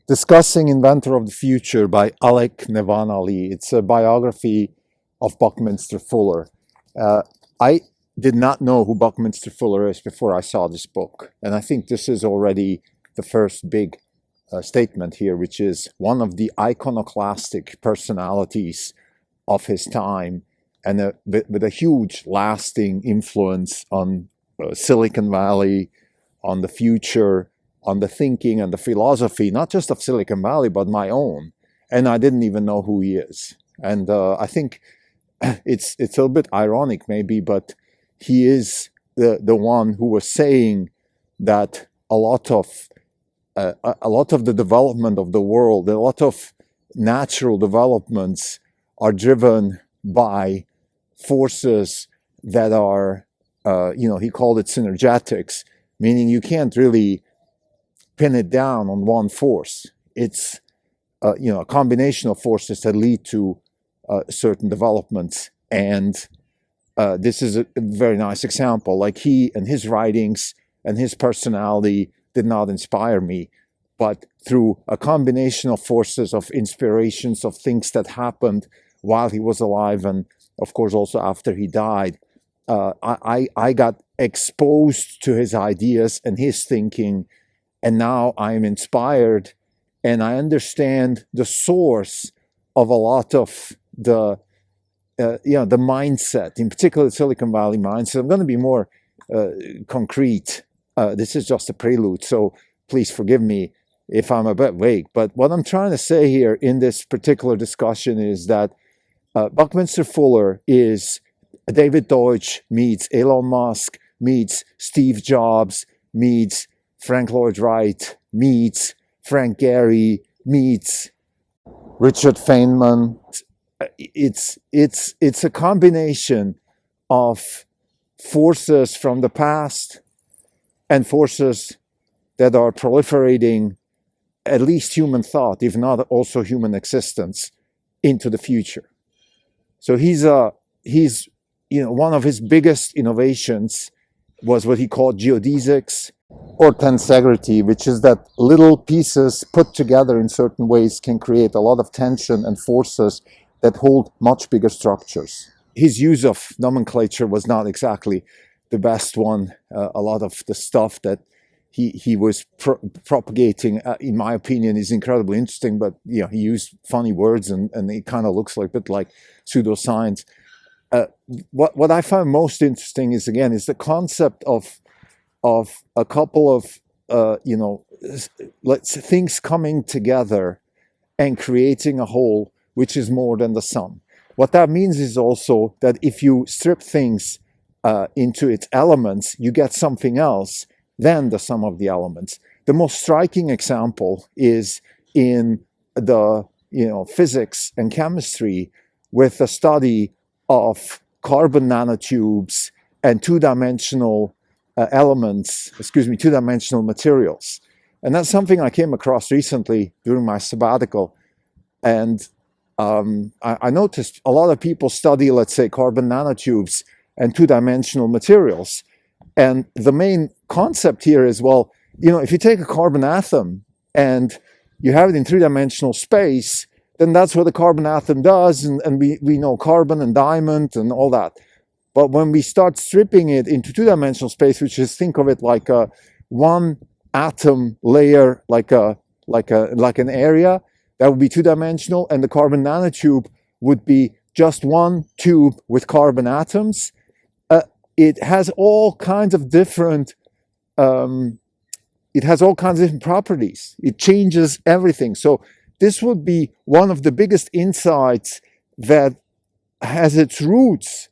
discussing Inventor of the Future by Alec Nevan Ali. It's a biography of Buckminster Fuller. I did not know who Buckminster Fuller is before I saw this book. And I think this is already the first big statement here, which is one of the iconoclastic personalities of his time and with a huge lasting influence on Silicon Valley, on the future, on the thinking and the philosophy, not just of Silicon Valley, but my own. And I didn't even know who he is. And I think it's a little bit ironic maybe, but he is the one who was saying that a lot of the development of the world, a lot of natural developments are driven by forces that are, he called it synergetics, meaning you can't really pin it down on one force. It's, a combination of forces that lead to certain developments. And this is a very nice example. Like he and his writings and his personality did not inspire me, but through a combination of forces, of inspirations, of things that happened while he was alive, and of course also after he died, I got exposed to his ideas and his thinking, and now I am inspired and I understand the source of a lot of the mindset, in particular the Silicon Valley mindset. I'm going to be more concrete. This is just a prelude, so please forgive me if I'm a bit vague. But what I'm trying to say here in this particular discussion is that Buckminster Fuller is David Deutsch meets Elon Musk, meets Steve Jobs, meets Frank Lloyd Wright, meets Frank Gehry, meets Richard Feynman. It's a combination of forces from the past and forces that are proliferating at least human thought, if not also human existence, into the future. So he's one of his biggest innovations was what he called geodesics or tensegrity, which is that little pieces put together in certain ways can create a lot of tension and forces that hold much bigger structures. His use of nomenclature was not exactly the best one. A lot of the stuff that he was propagating, in my opinion, is incredibly interesting, but he used funny words and it kind of looks like a bit like pseudoscience. What I find most interesting is the concept of a couple of things coming together and creating a whole which is more than the sum. What that means is also that if you strip things into its elements, you get something else than the sum of the elements. The most striking example is in the physics and chemistry with the study of carbon nanotubes and two-dimensional two-dimensional materials. And that's something I came across recently during my sabbatical. And I noticed a lot of people study, let's say, carbon nanotubes and two-dimensional materials. And the main concept here is, well, if you take a carbon atom and you have it in three-dimensional space, then that's what the carbon atom does. And we know carbon and diamond and all that. But when we start stripping it into two-dimensional space, which is, think of it like a one atom layer, like an area, that would be two-dimensional, and the carbon nanotube would be just one tube with carbon atoms. It has all kinds of different properties. It changes everything. So this would be one of the biggest insights that has its roots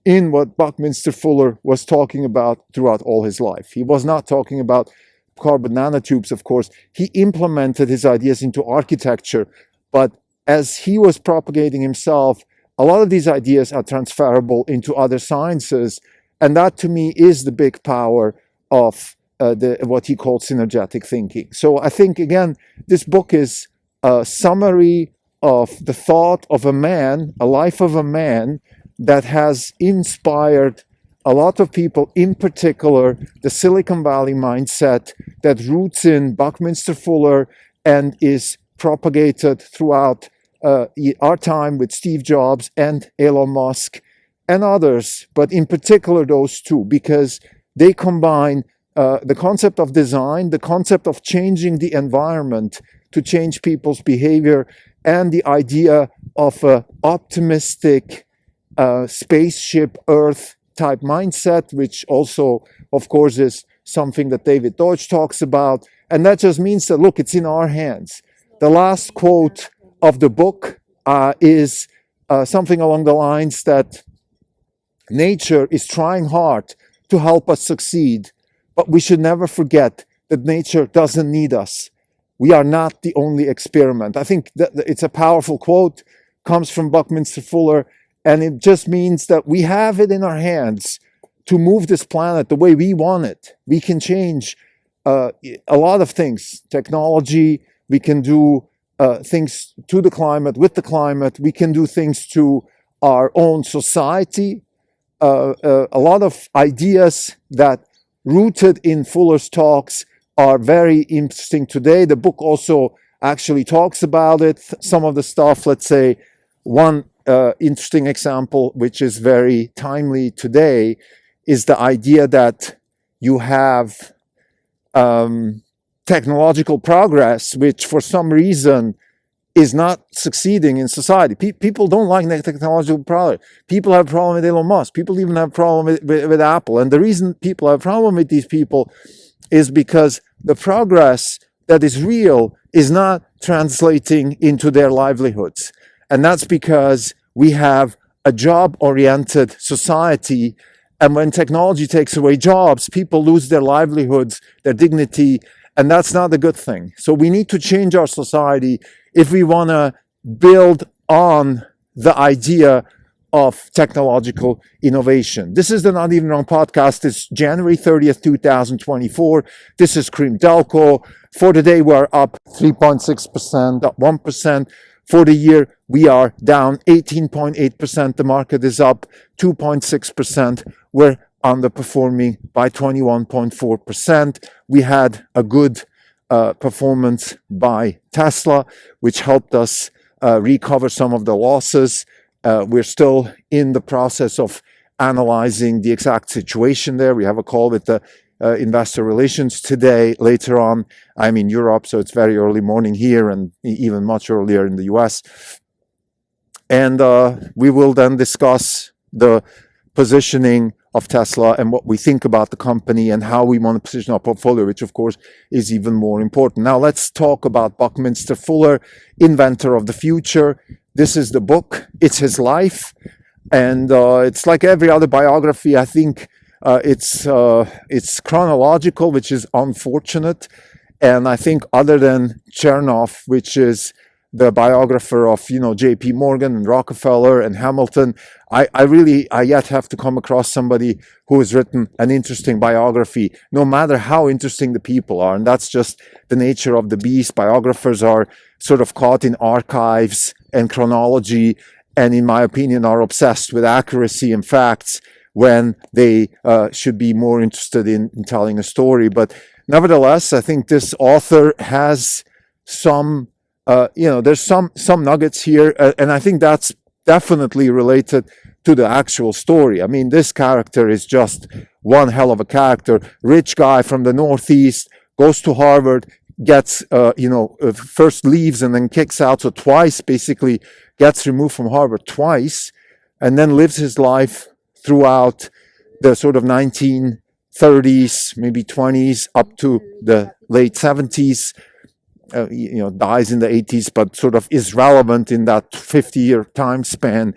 in what Buckminster Fuller was talking about throughout all his life. He was not talking about carbon nanotubes, of course. He implemented his ideas into architecture, but as he was propagating himself, a lot of these ideas are transferable into other sciences, and that to me is the big power of what he called synergetic thinking. So I think, again, this book is a summary of the thought of a man, a life of a man that has inspired a lot of people, in particular the Silicon Valley mindset that roots in Buckminster Fuller and is propagated throughout our time with Steve Jobs and Elon Musk and others, but in particular those two, because they combine the concept of design, the concept of changing the environment to change people's behavior, and the idea of an optimistic spaceship Earth type mindset, which also, of course, is something that David Deutsch talks about. And that just means that, look, it's in our hands. The last quote of the book is something along the lines that nature is trying hard to help us succeed, but we should never forget that nature doesn't need us. We are not the only experiment. I think that it's a powerful quote, comes from Buckminster Fuller, and it just means that we have it in our hands to move this planet the way we want it. We can change a lot of things. Technology, we can do things to the climate, with the climate. We can do things to our own society. A lot of ideas that rooted in Fuller's talks are very interesting today. The book also actually talks about it. Some of the stuff, let's say, one interesting example, which is very timely today, is the idea that you have technological progress, which for some reason is not succeeding in society. People don't like technological progress. People have a problem with Elon Musk. People even have a problem with Apple. And the reason people have a problem with these people is because the progress that is real is not translating into their livelihoods. And that's because we have a job-oriented society. And when technology takes away jobs, people lose their livelihoods, their dignity, and that's not a good thing. So we need to change our society if we want to build on the idea of technological innovation. This is the Not Even Wrong podcast. It's January 30th, 2024. This is Cream Delco. For the day, we're up 3.6%, up 1%. For the year, we are down 18.8%. The market is up 2.6%. We're underperforming by 21.4%. We had a good performance by Tesla, which helped us recover some of the losses. We're still in the process of analyzing the exact situation there. We have a call with the investor relations today. Later on, I'm in Europe, so it's very early morning here and even much earlier in the US. And we will then discuss the positioning of Tesla and what we think about the company and how we want to position our portfolio, which of course is even more important. Now let's talk about Buckminster Fuller, Inventor of the Future. This is the book. It's his life. And it's like every other biography. I think it's chronological, which is unfortunate. And I think other than Chernoff, which is the biographer of, J.P. Morgan and Rockefeller and Hamilton, I yet have to come across somebody who has written an interesting biography, no matter how interesting the people are. And that's just the nature of the beast. Biographers are sort of caught in archives and chronology, and in my opinion, are obsessed with accuracy and facts when they should be more interested in telling a story. But nevertheless, I think this author has some there's some nuggets here, and I think that's definitely related to the actual story. I mean, this character is just one hell of a character. Rich guy from the Northeast, goes to Harvard, gets, first leaves and then kicks out. So twice, basically, gets removed from Harvard twice, and then lives his life throughout the sort of 1930s, maybe 20s, up to the late 70s. Dies in the 80s, but sort of is relevant in that 50-year time span.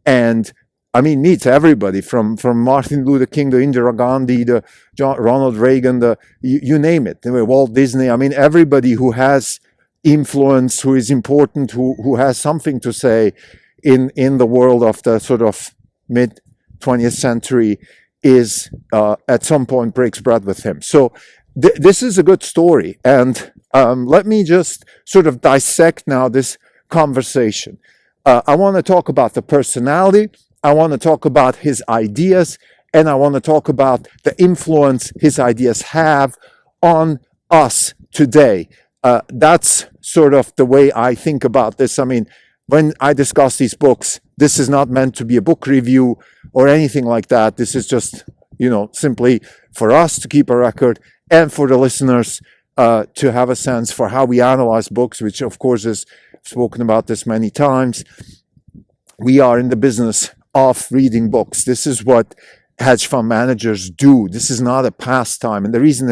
And I mean, meets everybody from Martin Luther King to Indira Gandhi to Ronald Reagan, you name it. Walt Disney. I mean, everybody who has influence, who is important, who has something to say in the world of the sort of mid 20th century is at some point breaks bread with him. So this is a good story. And let me just sort of dissect now this conversation. I want to talk about the personality. I want to talk about his ideas. And I want to talk about the influence his ideas have on us today. That's sort of the way I think about this. I mean, when I discuss these books, this is not meant to be a book review or anything like that. This is just, simply for us to keep a record and for the listeners to have a sense for how we analyze books, which of course is spoken about this many times. We are in the business of reading books. This is what hedge fund managers do. This is not a pastime. And the reason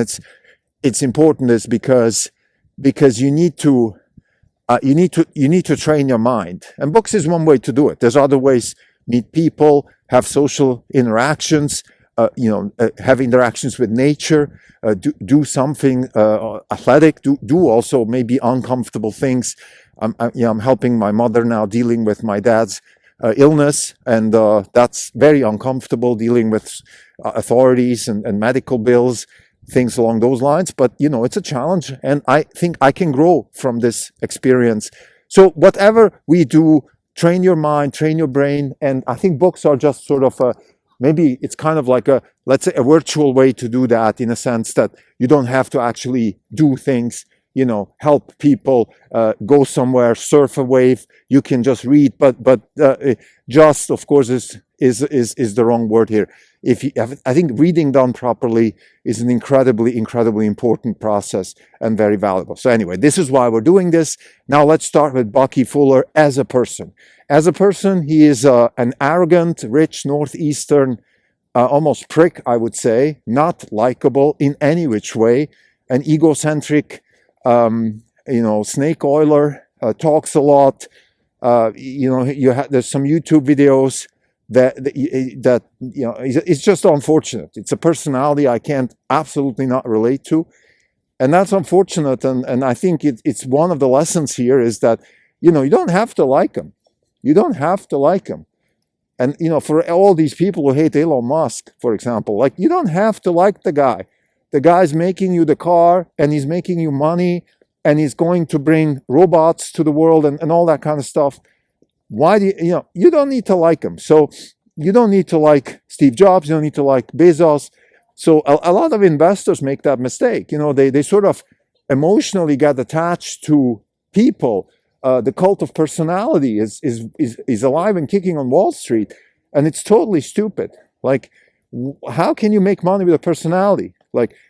it's important is because you need to train your mind. And books is one way to do it. There's other ways: meet people, have social interactions, have interactions with nature, do something athletic, do also maybe uncomfortable things. I'm helping my mother now dealing with my dad's illness, and that's very uncomfortable, dealing with authorities and medical bills, things along those lines. But it's a challenge, and I think I can grow from this experience. So whatever we do, train your mind, train your brain. And I think books are just sort of maybe it's kind of like let's say a virtual way to do that, in a sense that you don't have to actually do things, help people go somewhere, surf a wave. You can just read, but just, of course, is the wrong word here. I think reading done properly is an incredibly important process and very valuable. So anyway, this is why we're doing this. Now let's start with Bucky Fuller as a person. As a person, he is an arrogant, rich, northeastern, almost prick, I would say, not likable in any which way, an egocentric, snake oiler, talks a lot. There's some YouTube videos that it's just unfortunate. It's a personality I can't absolutely not relate to, and that's unfortunate. And I think it's one of the lessons here is that you don't have to like him. You don't have to like him. And for all these people who hate Elon Musk, for example, you don't have to like the guy. The guy's making you the car, and he's making you money, and he's going to bring robots to the world and all that kind of stuff. Why do you don't need to like him. So you don't need to like Steve Jobs. You don't need to like Bezos. So a lot of investors make that mistake. They sort of emotionally get attached to people. The cult of personality is alive and kicking on Wall Street, and it's totally stupid. How can you make money with a personality?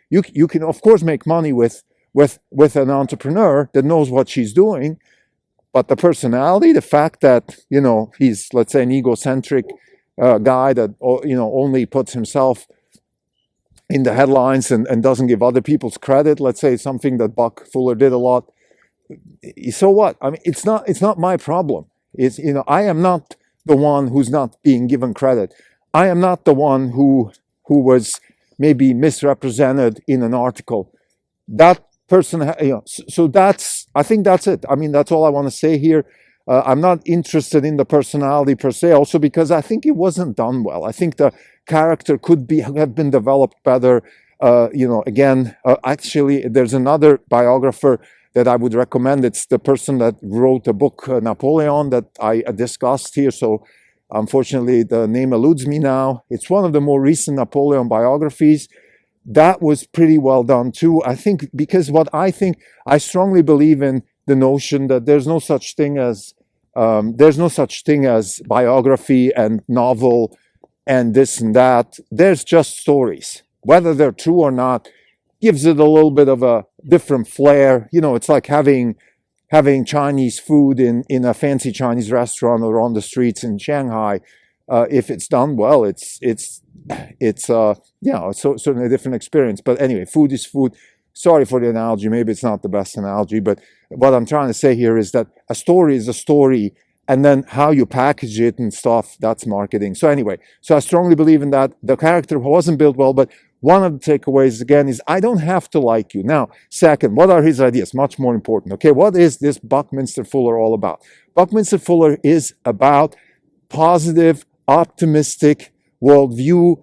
You can of course make money with an entrepreneur that knows what she's doing, but the personality, the fact that he's, let's say, an egocentric guy that only puts himself in the headlines and doesn't give other people's credit. Let's say something that Buck Fuller did a lot. So what? I mean, it's not my problem. It's I am not the one who's not being given credit. I am not the one who was maybe misrepresented in an article. That person, so I think that's it. I mean, that's all I want to say here. I'm not interested in the personality per se, also because I think it wasn't done well. I think the character could have been developed better. Actually, there's another biographer that I would recommend. It's the person that wrote the book Napoleon that I discussed here. So unfortunately, the name eludes me now. It's one of the more recent Napoleon biographies. That was pretty well done too. I think because I strongly believe in the notion that there's no such thing as biography and novel and this and that. There's just stories. Whether they're true or not gives it a little bit of a different flair. It's like having Chinese food in a fancy Chinese restaurant or on the streets in Shanghai. If it's done well, it's certainly a different experience. But anyway, food is food. Sorry for the analogy. Maybe it's not the best analogy, but what I'm trying to say here is that a story is a story, and then how you package it and stuff, that's marketing. So anyway, I strongly believe in that. The character wasn't built well, but one of the takeaways, again, is I don't have to like you. Now, second, what are his ideas? Much more important. Okay, what is this Buckminster Fuller all about? Buckminster Fuller is about positive, optimistic worldview.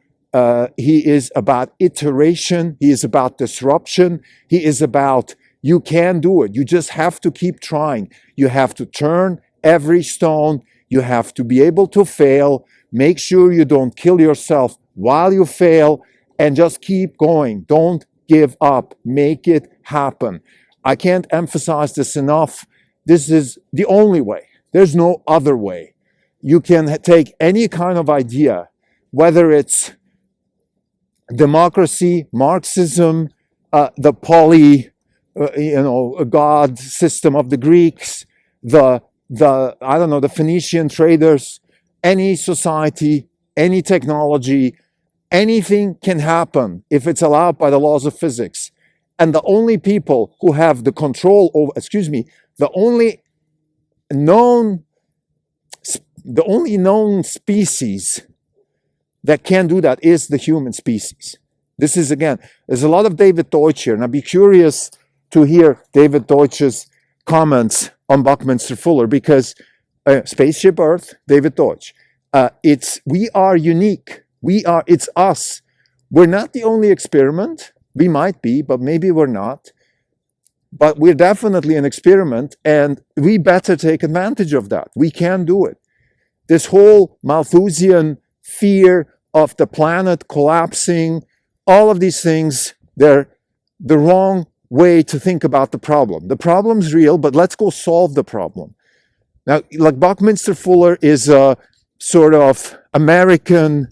He is about iteration. He is about disruption. He is about you can do it. You just have to keep trying. You have to turn every stone. You have to be able to fail. Make sure you don't kill yourself while you fail, and just keep going. Don't give up. Make it happen. I can't emphasize this enough. This is the only way. There's no other way. You can take any kind of idea, whether it's democracy, Marxism, the God system of the Greeks, the Phoenician traders, any society, any technology, anything can happen if it's allowed by the laws of physics. And the only people who have the control over, the only known species that can do that is the human species. This is, again, there's a lot of David Deutsch here, and I'd be curious to hear David Deutsch's comments on Buckminster Fuller, because Spaceship Earth, David Deutsch, we are unique. It's us. We're not the only experiment. We might be, but maybe we're not. But we're definitely an experiment, and we better take advantage of that. We can do it. This whole Malthusian fear of the planet collapsing, all of these things, they're the wrong way to think about the problem. The problem's real, but let's go solve the problem. Now, like Buckminster Fuller is a sort of American,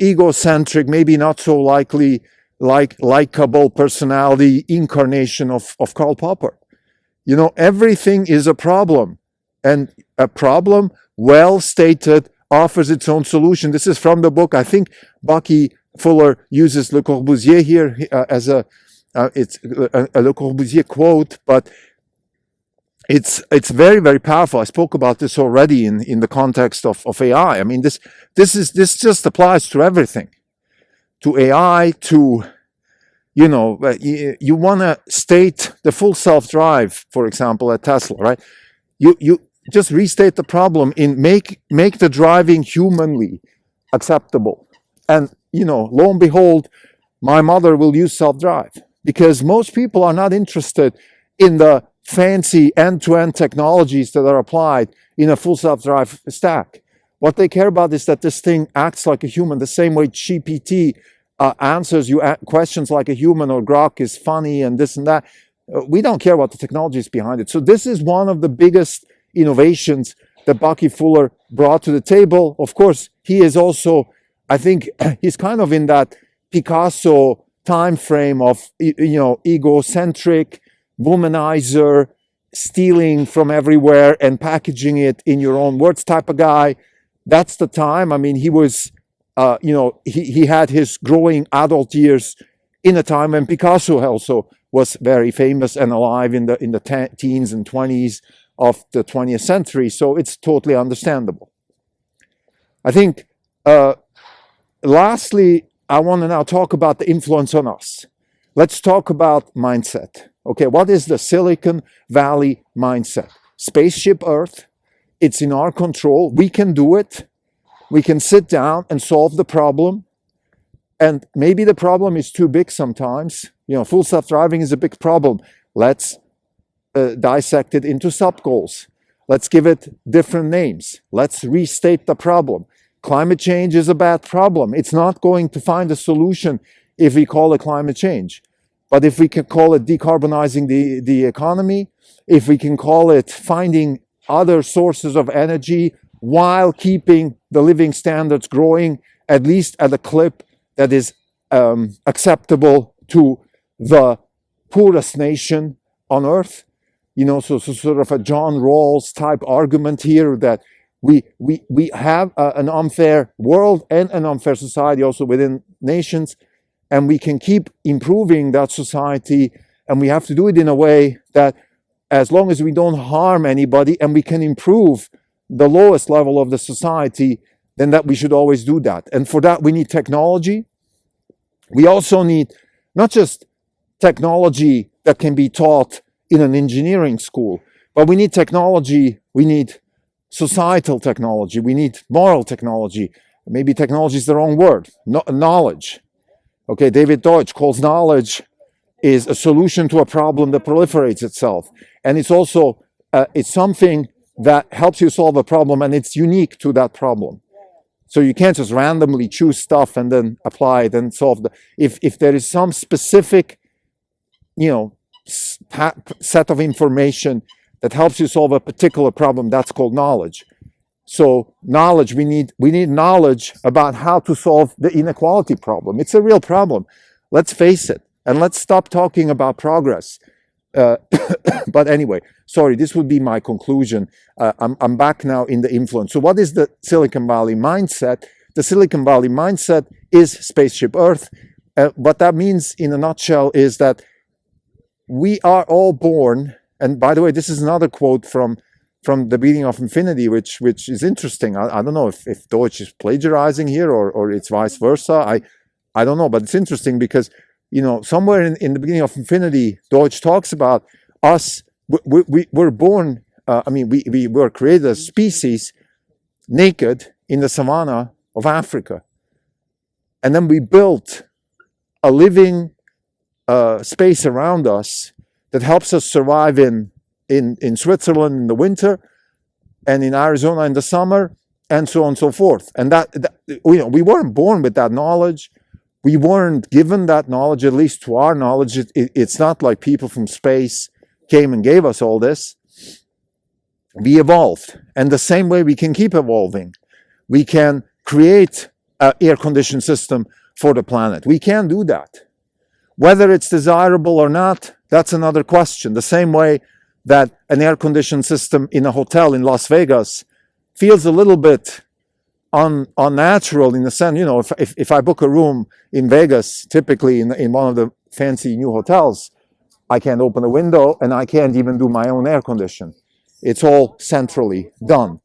egocentric, maybe not so likable personality incarnation of Karl Popper. Everything is a problem, and a problem, well stated, offers its own solution. This is from the book. I think Bucky Fuller uses Le Corbusier here as it's a Le Corbusier quote, but it's very, very powerful. I spoke about this already in the context of AI. I mean, this just applies to everything, to AI, to you want to state the full self-drive, for example, at Tesla, right? You just restate the problem in make the driving humanly acceptable, and lo and behold, my mother will use self-drive, because most people are not interested in the fancy end-to-end technologies that are applied in a full self-drive stack. What they care about is that this thing acts like a human, the same way GPT answers you questions like a human, or Grok is funny and this and that. We don't care what the technologies behind it. So this is one of the biggest innovations that Bucky Fuller brought to the table. Of course, he is also, I think, he's kind of in that Picasso time frame of, egocentric, womanizer, stealing from everywhere and packaging it in your own words type of guy. That's the time. I mean, he was, he had his growing adult years in a time when Picasso also was very famous and alive in the teens and 20s of the 20th century. So it's totally understandable. I think, lastly, I want to now talk about the influence on us. Let's talk about mindset. Okay, what is the Silicon Valley mindset? Spaceship Earth, it's in our control. We can do it. We can sit down and solve the problem. And maybe the problem is too big sometimes. Full self-driving is a big problem. Let's dissect it into sub-goals. Let's give it different names. Let's restate the problem. Climate change is a bad problem. It's not going to find a solution if we call it climate change. But if we can call it decarbonizing the economy, if we can call it finding other sources of energy while keeping the living standards growing, at least at a clip that is acceptable to the poorest nation on earth, so sort of a John Rawls type argument here that we have an unfair world and an unfair society also within nations, and we can keep improving that society, and we have to do it in a way that, as long as we don't harm anybody and we can improve the lowest level of the society, then that we should always do that. And for that, we need technology. We also need not just technology that can be taught in an engineering school, but we need technology, we need societal technology, we need moral technology. Maybe technology is the wrong word, knowledge. Okay, David Deutsch calls knowledge is a solution to a problem that proliferates itself. And it's also, it's something that helps you solve a problem, and it's unique to that problem. So you can't just randomly choose stuff and then apply it and solve the, if there is some specific, set of information that helps you solve a particular problem. That's called knowledge. So knowledge, we need knowledge about how to solve the inequality problem. It's a real problem. Let's face it, and let's stop talking about progress. But anyway, sorry, this would be my conclusion. I'm back now in the influence. So what is the Silicon Valley mindset? The Silicon Valley mindset is Spaceship Earth. What that means in a nutshell is that we are all born, and by the way, this is another quote from the Beginning of Infinity, which is interesting. I don't know if Deutsch is plagiarizing here or it's vice versa. I don't know, but it's interesting because, you know, somewhere in the Beginning of Infinity, Deutsch talks about us. We were born, we were created as species naked in the savannah of Africa. And then we built a living space around us that helps us survive in Switzerland in the winter and in Arizona in the summer, and so on and so forth. And that you know, we weren't born with that knowledge. We weren't given that knowledge, at least to our knowledge. It's not like people from space came and gave us all this. We evolved. And the same way we can keep evolving. We can create an air-conditioned system for the planet. We can do that. Whether it's desirable or not, that's another question. The same way that an air-conditioned system in a hotel in Las Vegas feels a little bit unnatural in the sense, you know, if I book a room in Vegas, typically in one of the fancy new hotels, I can't open a window and I can't even do my own air condition. It's all centrally done.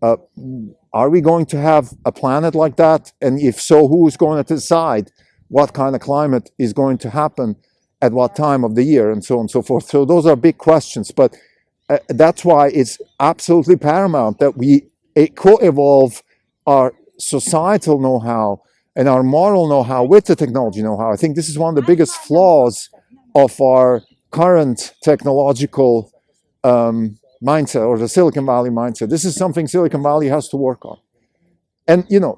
Are we going to have a planet like that? And if so, who is going to decide what kind of climate is going to happen at what time of the year, and so on and so forth? So those are big questions, but that's why it's absolutely paramount that we co-evolve our societal know-how and our moral know-how with the technology know-how. I think this is one of the biggest flaws of our current technological mindset, or the Silicon Valley mindset. This is something Silicon Valley has to work on. And, you know,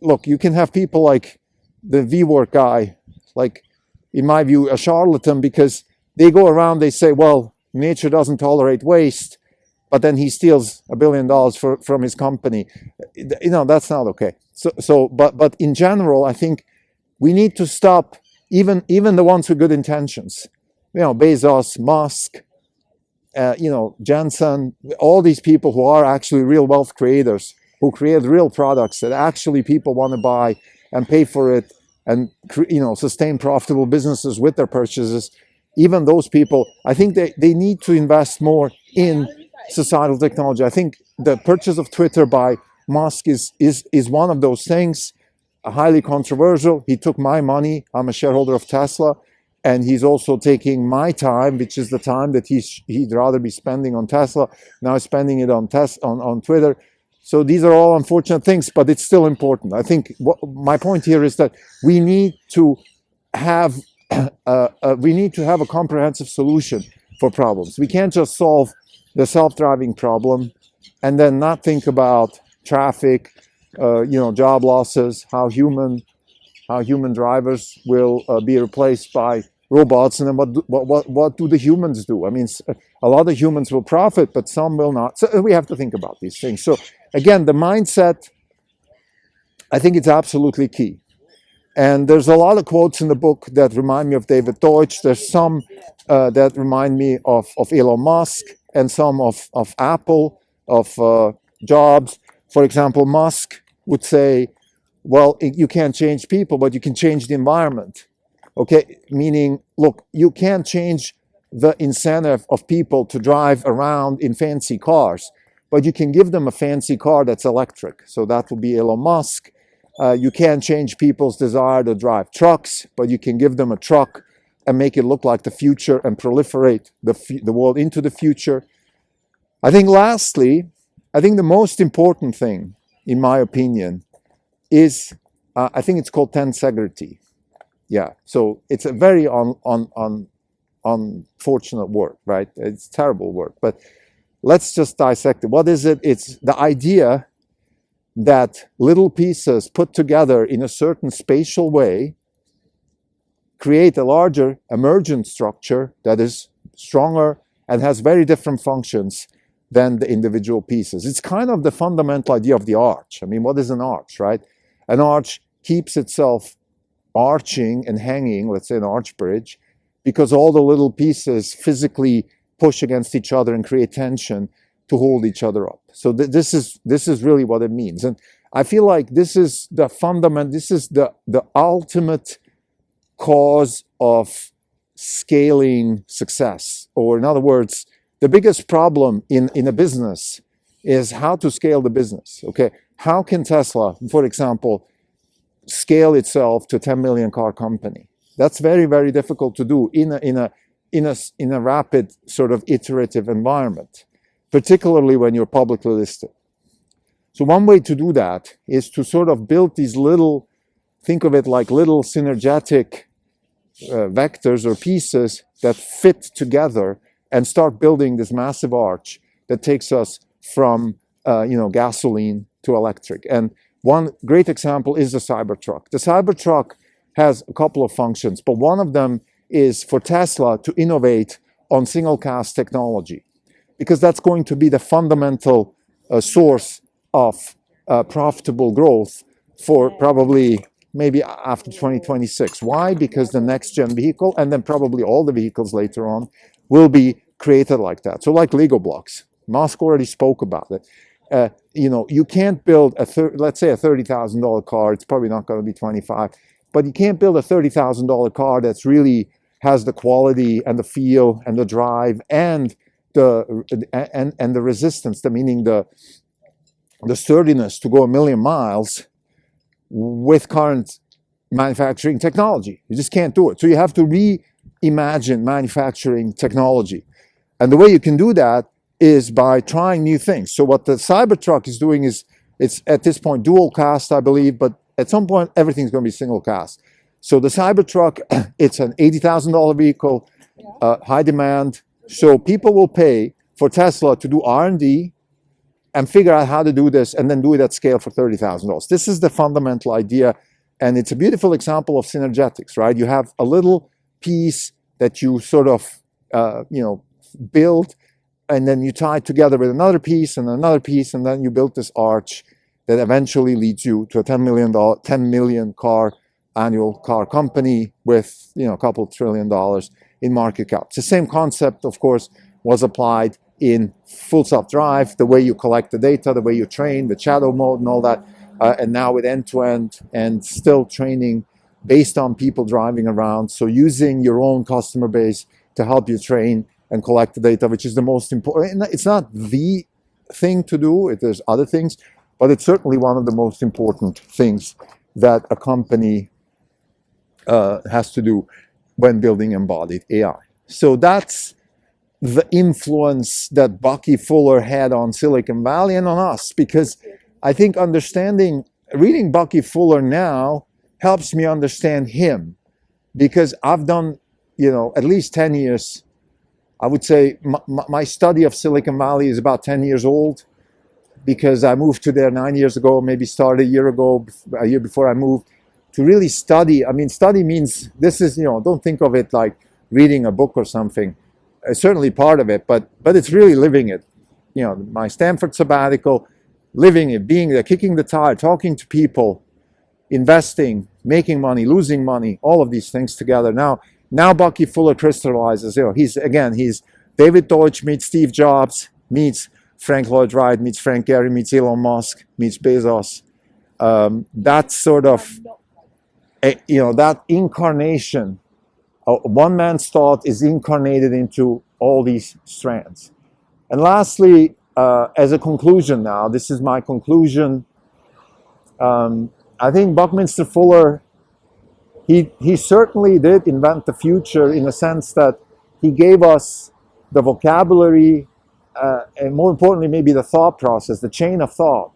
look, you can have people like the VWork guy, like, in my view, a charlatan, because they go around, they say, well, nature doesn't tolerate waste, but then he steals $1 billion from his company. You know, that's not okay. But in general, I think we need to stop, even the ones with good intentions. You know, Bezos, Musk, Jensen, all these people who are actually real wealth creators, who create real products that actually people want to buy and pay for it, and, you know, sustain profitable businesses with their purchases. Even those people, I think they need to invest more in societal technology. I think the purchase of Twitter by Musk is one of those things, highly controversial. He took my money. I'm a shareholder of Tesla, and he's also taking my time, which is the time that he'd rather be spending on Tesla. Now he's spending it on Twitter. So these are all unfortunate things, but it's still important. I think my point here is that we need to have a comprehensive solution for problems. We can't just solve the self-driving problem and then not think about traffic, job losses, how human drivers will be replaced by robots, and then what do the humans do? I mean, a lot of humans will profit, but some will not. So we have to think about these things. So again, the mindset, I think it's absolutely key. And there's a lot of quotes in the book that remind me of David Deutsch. There's some that remind me of Elon Musk, and some of Apple, of Jobs. For example, Musk would say, well, you can't change people, but you can change the environment. Okay, meaning, look, you can't change the incentive of people to drive around in fancy cars, but you can give them a fancy car that's electric. So that would be Elon Musk. You can't change people's desire to drive trucks, but you can give them a truck and make it look like the future and proliferate the world into the future. I think lastly, the most important thing, in my opinion, is, I think it's called tensegrity. Yeah, so it's a very unfortunate word, right? It's a terrible word, but let's just dissect it. What is it? It's the idea that little pieces put together in a certain spatial way create a larger emergent structure that is stronger and has very different functions than the individual pieces. It's kind of the fundamental idea of the arch. I mean, what is an arch, right? An arch keeps itself arching and hanging, let's say an arch bridge, because all the little pieces physically push against each other and create tension to hold each other up. So this is really what it means. And I feel like this is the fundament, this is the ultimate cause of scaling success. Or in other words, the biggest problem in a business is how to scale the business. Okay, how can Tesla, for example, scale itself to a 10 million car company? That's very, very difficult to do in a rapid sort of iterative environment, particularly when you're publicly listed. So one way to do that is to sort of build these little, think of it like little synergetic vectors or pieces that fit together and start building this massive arch that takes us from gasoline to electric. And one great example is the Cybertruck. The Cybertruck has a couple of functions, but one of them is for Tesla to innovate on single cast technology, because that's going to be the fundamental source of profitable growth for probably maybe after 2026. Why? Because the next gen vehicle, and then probably all the vehicles later on, will be created like that. So like Lego blocks. Musk already spoke about it. You can't build let's say a $30,000 car. It's probably not going to be 25, but you can't build a $30,000 car that's really has the quality and the feel and the drive and the resistance, meaning the sturdiness to go a million miles with current manufacturing technology. You just can't do it. So you have to reimagine manufacturing technology. And the way you can do that is by trying new things. So what the Cybertruck is doing is, it's at this point dual cast, I believe, but at some point everything's going to be single cast. So the Cybertruck, it's an $80,000 vehicle, high demand. So people will pay for Tesla to do R&D and figure out how to do this and then do it at scale for $30,000. This is the fundamental idea. And it's a beautiful example of synergetics, right? You have a little piece that you sort of, build, and then you tie it together with another piece, and then you build this arch that eventually leads you to a 10 million car annual car company with a couple $1 trillion in market cap. It's the same concept, of course, was applied in full self-drive, the way you collect the data, the way you train, the shadow mode and all that, and now with end-to-end and still training based on people driving around. So using your own customer base to help you train and collect the data, which is the most important. It's not the thing to do, there's other things, but it's certainly one of the most important things that a company has to do when building embodied AI. So that's the influence that Bucky Fuller had on Silicon Valley and on us, because I think reading Bucky Fuller now helps me understand him, because I've done, at least 10 years. I would say my study of Silicon Valley is about 10 years old, because I moved to there 9 years ago, maybe started a year before I moved, to really study. I mean, study means this is, don't think of it like reading a book or something. It's certainly part of it, but it's really living it. My Stanford sabbatical, living it, being there, kicking the tire, talking to people, investing, making money, losing money, all of these things together. Now Bucky Fuller crystallizes. He's David Deutsch meets Steve Jobs, meets Frank Lloyd Wright, meets Frank Gehry, meets Elon Musk, meets Bezos. That's sort of, that incarnation. One man's thought is incarnated into all these strands. And lastly, as a conclusion now, this is my conclusion. I think Buckminster Fuller, he certainly did invent the future in the sense that he gave us the vocabulary, and more importantly, maybe the thought process, the chain of thought,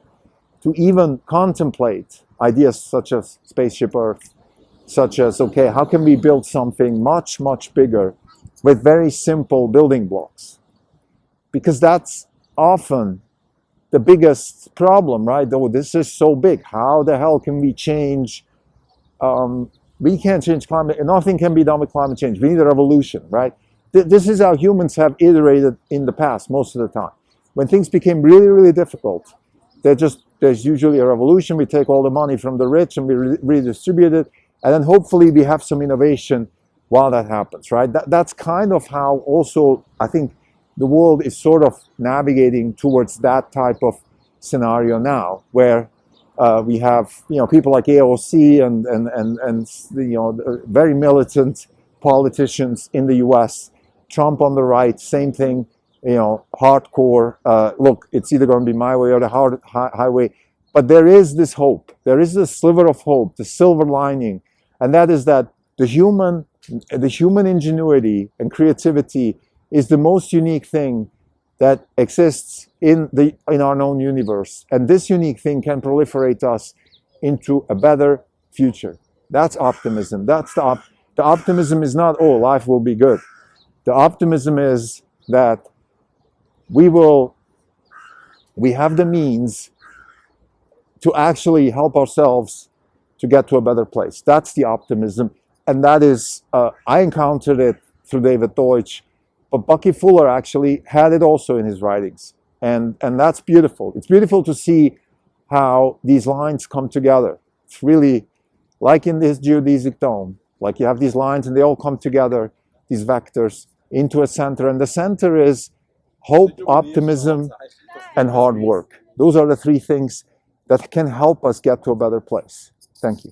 to even contemplate ideas such as Spaceship Earth, such as, okay, how can we build something much, much bigger with very simple building blocks? Because that's often the biggest problem, right? Oh, this is so big. How the hell can we change We can't change climate, and nothing can be done with climate change. We need a revolution, right? This is how humans have iterated in the past most of the time. When things became really, really difficult, there's usually a revolution. We take all the money from the rich and we redistribute it, and then hopefully we have some innovation while that happens, right? That's kind of how also I think the world is sort of navigating towards that type of scenario now, where we have people like AOC and very militant politicians in the U.S. Trump on the right, same thing, hardcore. Look, it's either going to be my way or the highway. But there is this hope. There is this sliver of hope, the silver lining, and that is that the human ingenuity and creativity is the most unique thing that exists in our known universe, and this unique thing can proliferate us into a better future. That's optimism. The optimism is not, oh, life will be good. The optimism is that we have the means to actually help ourselves to get to a better place. That's the optimism, and that is I encountered it through David Deutsch. But Bucky Fuller actually had it also in his writings. And that's beautiful. It's beautiful to see how these lines come together. It's really like in this geodesic dome. Like you have these lines and they all come together, these vectors, into a center. And the center is hope, optimism, and hard work. Those are the three things that can help us get to a better place. Thank you.